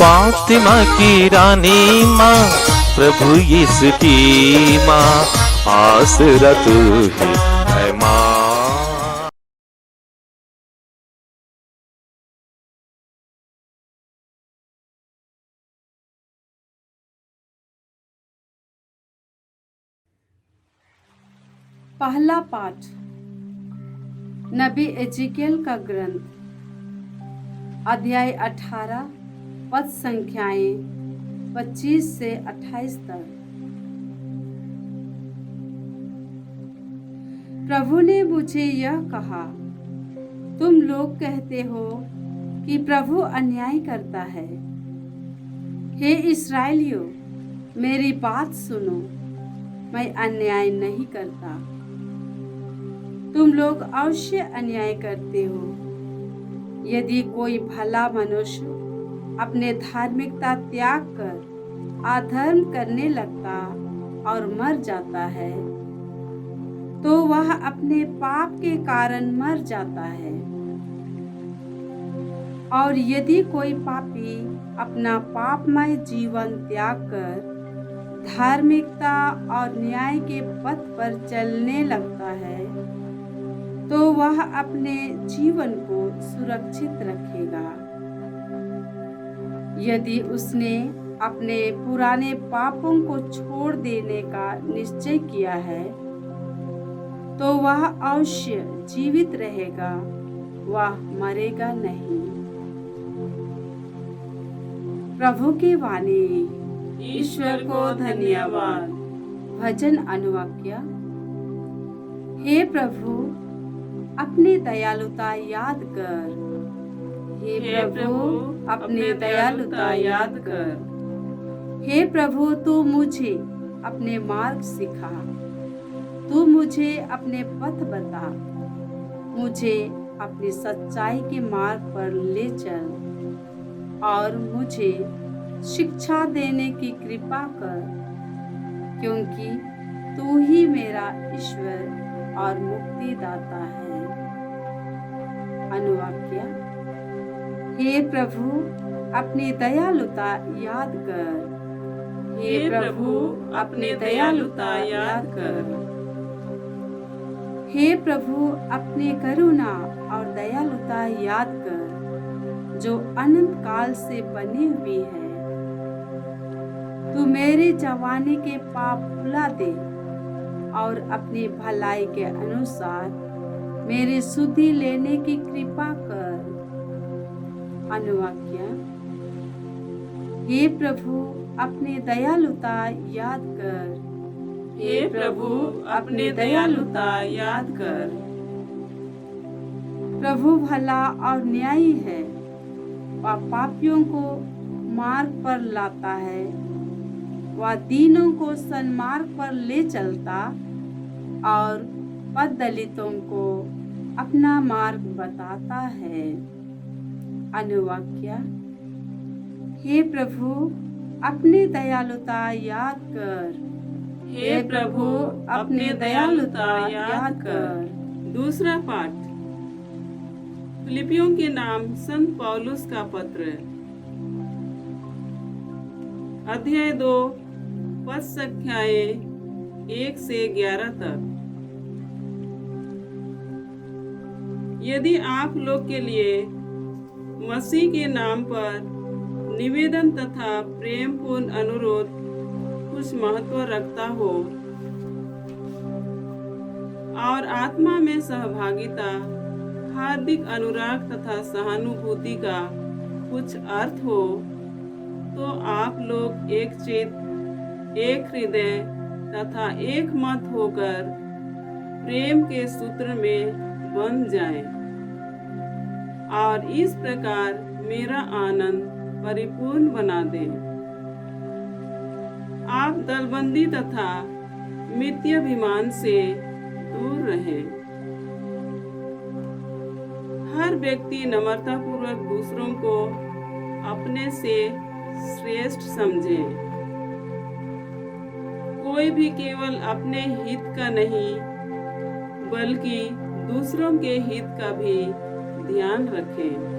फातिमा की रानी माँ, प्रभु यीशु की माँ, आसरा तू ही है माँ। पहला पाठ नबी एजिकेल का ग्रंथ, अध्याय 18, पद संख्याएं 25 से 28 तक। प्रभु ने मुझे यह कहा, तुम लोग कहते हो कि प्रभु अन्याय करता है। हे इस्राएलियों, मेरी बात सुनो, मैं अन्याय नहीं करता। तुम लोग अवश्य अन्याय करते हो। यदि कोई भला मनुष्य अपने धार्मिकता त्याग कर अधर्म करने लगता और मर जाता है, तो वह अपने पाप के कारण मर जाता है। और यदि कोई पापी अपना पापमय जीवन त्याग कर धार्मिकता और न्याय के पथ पर चलने लगता है, तो वह अपने जीवन को सुरक्षित रखेगा। यदि उसने अपने पुराने पापों को छोड़ देने का निश्चय किया है, तो वह अवश्य जीवित रहेगा, वह मरेगा नहीं। प्रभु की वाणी। ईश्वर को धन्यवाद। भजन अनुवाक्य। हे प्रभु, अपनी दयालुता याद कर। हे प्रभु, अपनी दयालुता याद कर। हे प्रभु, तू मुझे अपने मार्ग सिखा। तू मुझे अपने पथ बता। मुझे अपनी सच्चाई के मार्ग पर ले चल और मुझे शिक्षा देने की कृपा कर, क्योंकि तू ही मेरा ईश्वर और मुक्तिदाता है। अनुवाक्य। हे प्रभु, अपनी दयालुता याद कर। हे प्रभु, अपनी दयालुता याद कर। हे प्रभु, अपनी करुणा और दयालुता याद कर, जो अनंत काल से बनी हुई है। तू मेरी जवानी के पाप भुला दे और अपनी भलाई के अनुसार मेरी सुधि लेने की कृपा कर। अनुवाक्य। हे प्रभु, अपनी दयालुता याद कर। हे प्रभु, अपनी दयालुता याद कर। प्रभु भला और न्यायी है, वह पापियों को मार्ग पर लाता है। वह दीनों को सन्मार्ग पर ले चलता और पददलितों को अपना मार्ग बताता है। अनुवाक्य। हे प्रभु, अपनी दयालुता याद कर। हे प्रभु, अपनी दयालुता याद कर। दूसरा पाठ। फिलिपियों के नाम संत पौलुस का पत्र, अध्याय 2, पद संख्याएं 1 से 11 तक। यदि आप लोग के लिए मसीह के नाम पर निवेदन तथा प्रेमपूर्ण अनुरोध कुछ महत्व रखता हो और आत्मा में सहभागिता, हार्दिक अनुराग तथा सहानुभूति का कुछ अर्थ हो, तो आप लोग एक चित्त, एक हृदय तथा एक मत होकर प्रेम के सूत्र में बंध जाएं और इस प्रकार मेरा आनंद परिपूर्ण बना दें। आप दलबंदी तथा मिथ्याभिमान से दूर रहें। हर व्यक्ति नम्रतापूर्वक दूसरों को अपने से श्रेष्ठ समझे। कोई भी केवल अपने हित का नहीं बल्कि दूसरों के हित का भी ध्यान रखें।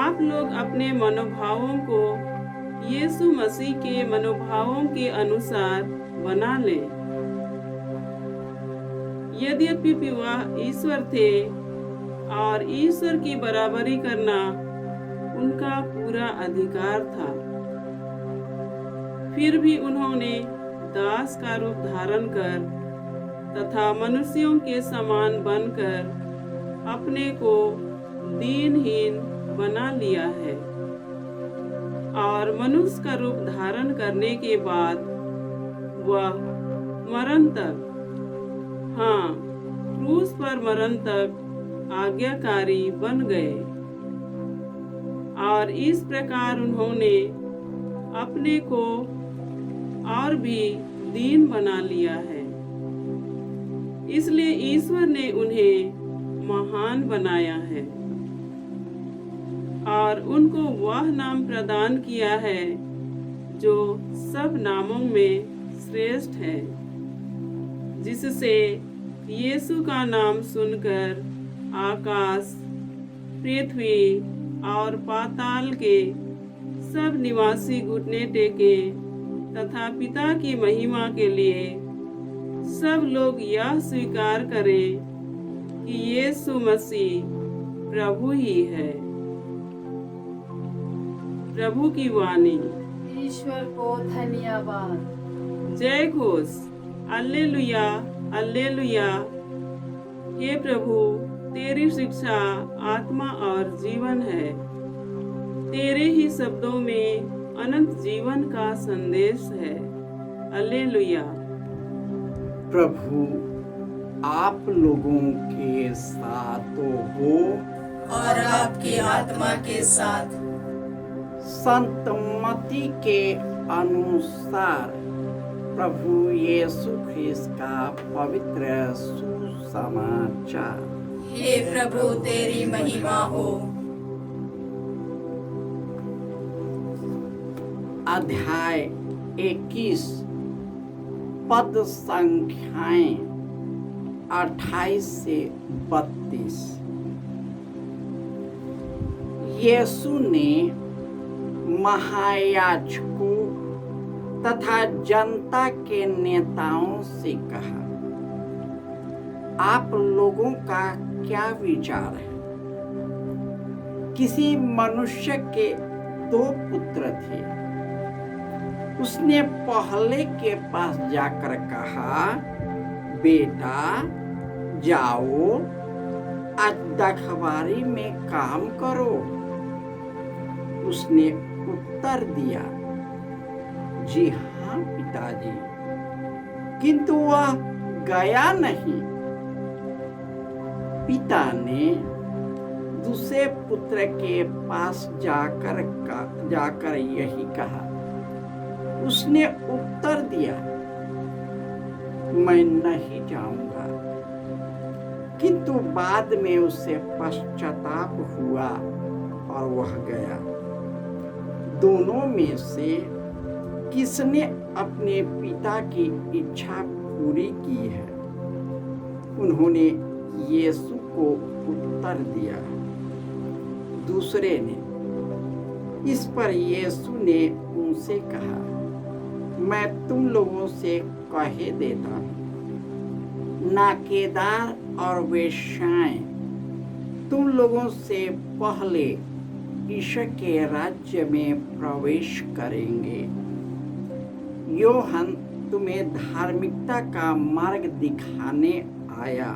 आप लोग अपने मनोभावों को यीशु मसीह के मनोभावों के अनुसार बना लें। यद्यपि विवाह ईश्वर थे और ईश्वर की बराबरी करना उनका पूरा अधिकार था, फिर भी उन्होंने दास का रूप धारण कर तथा मनुष्यों के समान बनकर अपने को दीनहीन बना लिया है। और मनुष्य का रूप धारण करने के बाद वह मरण तक, हाँ, क्रूस पर मरण तक आज्ञाकारी बन गए। और इस प्रकार उन्होंने अपने को और भी दीन बना लिया है। इसलिए ईश्वर ने उन्हें महान बनाया है और उनको वह नाम प्रदान किया है जो सब नामों में श्रेष्ठ है, जिससे यीशु का नाम सुनकर आकाश, पृथ्वी और पाताल के सब निवासी घुटने टेके तथा पिता की महिमा के लिए सब लोग यह स्वीकार करें कि यीशु मसीह प्रभु ही है। प्रभु की वाणी। ईश्वर को धन्यवाद। जय घोष। Alleluia, alleluia. हे प्रभु, तेरी शिक्षा आत्मा और जीवन है। तेरे ही शब्दों में अनंत जीवन का संदेश है। अल्लेलुया। प्रभु आप लोगों के साथ हो और आपकी आत्मा के साथ। संत मत्ती के अनुसार प्रभु यीशु ख्रिस्त का पवित्र सुसमाचार। हे प्रभु तेरी महिमा हो। अध्याय 21 पद संख्याएं 28 से 32। यीशु ने महायाजकों तथा जनता के नेताओं से कहा, आप लोगों का क्या विचार है? किसी मनुष्य के 2 पुत्र थे। उसने पहले के पास जाकर कहा, बेटा जाओ, आज रखवारी में काम करो। उसने उत्तर दिया, जी हाँ पिताजी, किंतु वह गया नहीं। पिता ने दूसरे पुत्र के पास जाकर यही कहा। उसने उत्तर दिया, मैं नहीं जाऊंगा। किंतु बाद में उसे पश्चाताप हुआ और वह गया। दोनों में से किसने अपने पिता की इच्छा पूरी की है? उन्होंने यीशु को उत्तर दिया, दूसरे ने। इस पर यीशु ने उनसे कहा, मैं तुम लोगों से कहे देता हूँ, नाकेदार और वेश्याएं तुम लोगों से पहले ईश्वर के राज्य में प्रवेश करेंगे। योहन तुम्हें धार्मिकता का मार्ग दिखाने आया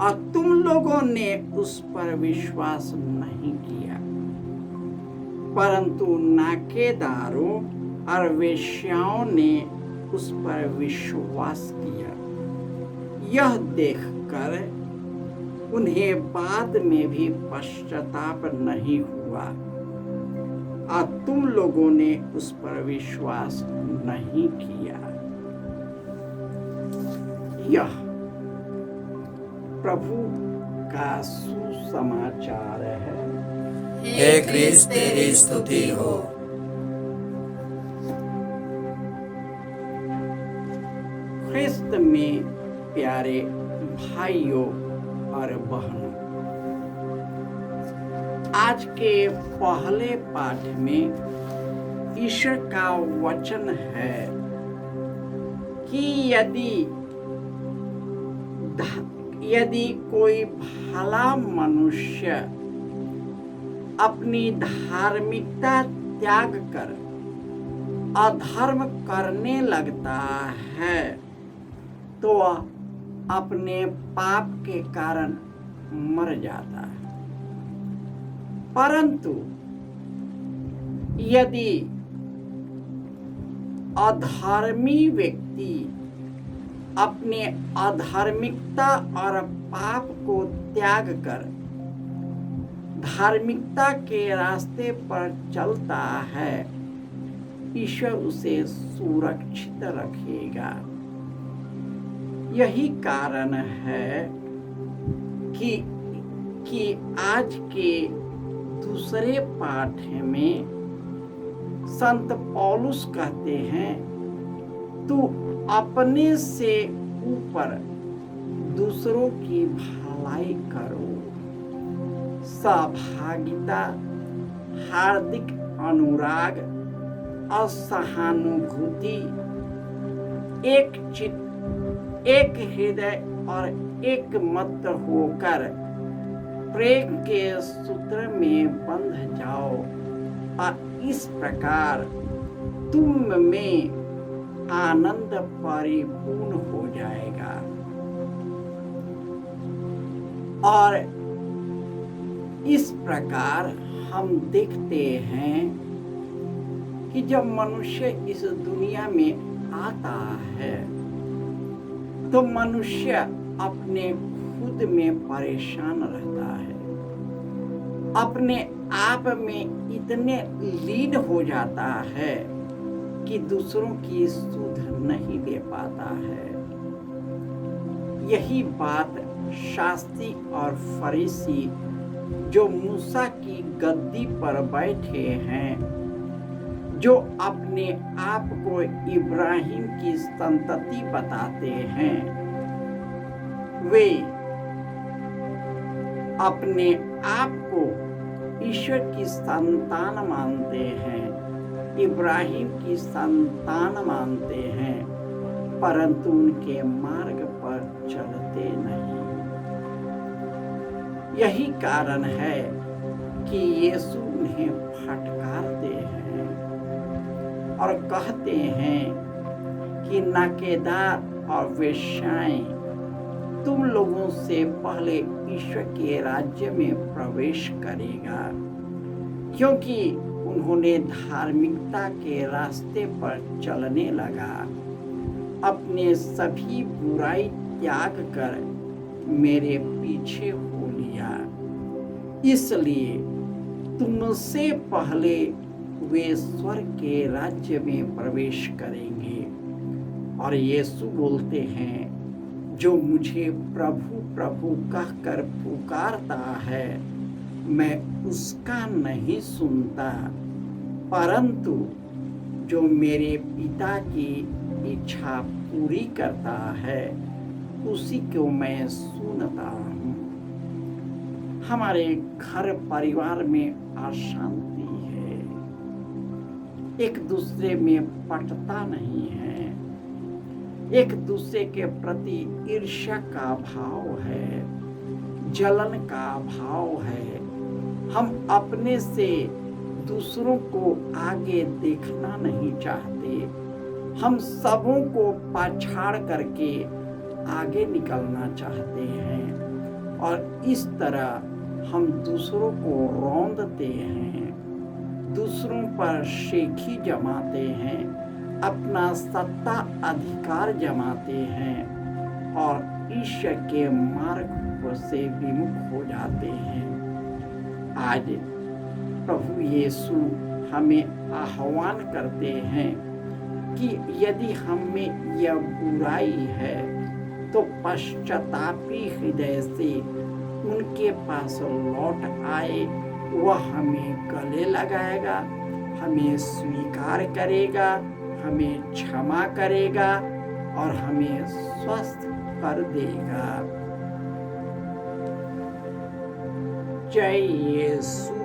और तुम लोगों ने उस पर विश्वास नहीं किया, परंतु नाकेदारों और वेश्याओं ने उस पर विश्वास किया। यह देखकर उन्हें बाद में भी पश्चाताप नहीं हुआ और तुम लोगों ने उस पर विश्वास नहीं किया। यह प्रभु का सुसमाचार है। हे क्रिस्त तेरी स्तुति हो। ख्रिस्त में प्यारे भाइयों और बहनों, आज के पहले पाठ में ईश्वर का वचन है कि यदि कोई भला मनुष्य अपनी धार्मिकता त्याग कर अधर्म करने लगता है तो वह अपने पाप के कारण मर जाता है। परंतु यदि अधर्मी व्यक्ति अपने अधार्मिकता और पाप को त्याग कर धार्मिकता के रास्ते पर चलता है, ईश्वर उसे सुरक्षित रखेगा। यही कारण है कि आज के दूसरे पाठ में संत पौलुस कहते हैं, तू अपने से ऊपर दूसरों की भलाई करो। सहभागिता, हार्दिक अनुराग और सहानुभूति, एक चित्त, एक हृदय और एक मत होकर प्रेम के सूत्र में बंध जाओ और इस प्रकार तुम में आनंद परिपूर्ण हो जाएगा। और इस प्रकार हम देखते हैं कि जब मनुष्य इस दुनिया में आता है तो मनुष्य अपने खुद में परेशान रहता है, अपने आप में इतने लीन हो जाता है कि दूसरों की सुध नहीं दे पाता है। यही बात शास्त्री और फरीसी जो मूसा की गद्दी पर बैठे हैं, जो अपने आप को इब्राहिम की संतति बताते हैं, वे अपने आप को ईश्वर की संतान मानते हैं, इब्राहिम की संतान मानते हैं, परंतु उनके मार्ग पर चलते नहीं। यही कारण है कि यीशु उन्हें फटकारते हैं और कहते हैं कि नाकेदार और वेश्याएं तुम लोगों से पहले ईश्वर के राज्य में प्रवेश करेगा, क्योंकि उन्होंने धार्मिकता के रास्ते पर चलने लगा, अपने सभी बुराई त्याग कर मेरे पीछे हो लिया। इसलिए तुमसे पहले वे स्वर्ग के राज्य में प्रवेश करेंगे। और यीशु बोलते हैं, जो मुझे प्रभु प्रभु कहकर पुकारता है, मैं उसका नहीं सुनता, परंतु जो मेरे पिता की इच्छा पूरी करता है उसी को मैं सुनता हूँ। हमारे घर परिवार में अशांति है, एक दूसरे में पटता नहीं है, एक दूसरे के प्रति ईर्ष्या का भाव है, जलन का भाव है। हम अपने से दूसरों को आगे देखना नहीं चाहते, हम सबों को पछाड़ करके आगे निकलना चाहते हैं और इस तरह हम दूसरों को रौंदते हैं, दूसरों पर शेखी जमाते हैं, अपना सत्ता अधिकार जमाते हैं और ईश्वर के मार्ग से विमुख हो जाते हैं। आज प्रभु यीशु हमें आह्वान करते हैं कि यदि हम में यह बुराई है तो पश्चातापी हृदय से उनके पास लौट आए, वह हमें गले लगाएगा, हमें स्वीकार करेगा, हमें क्षमा करेगा और हमें स्वस्थ कर देगा। जय यीशु।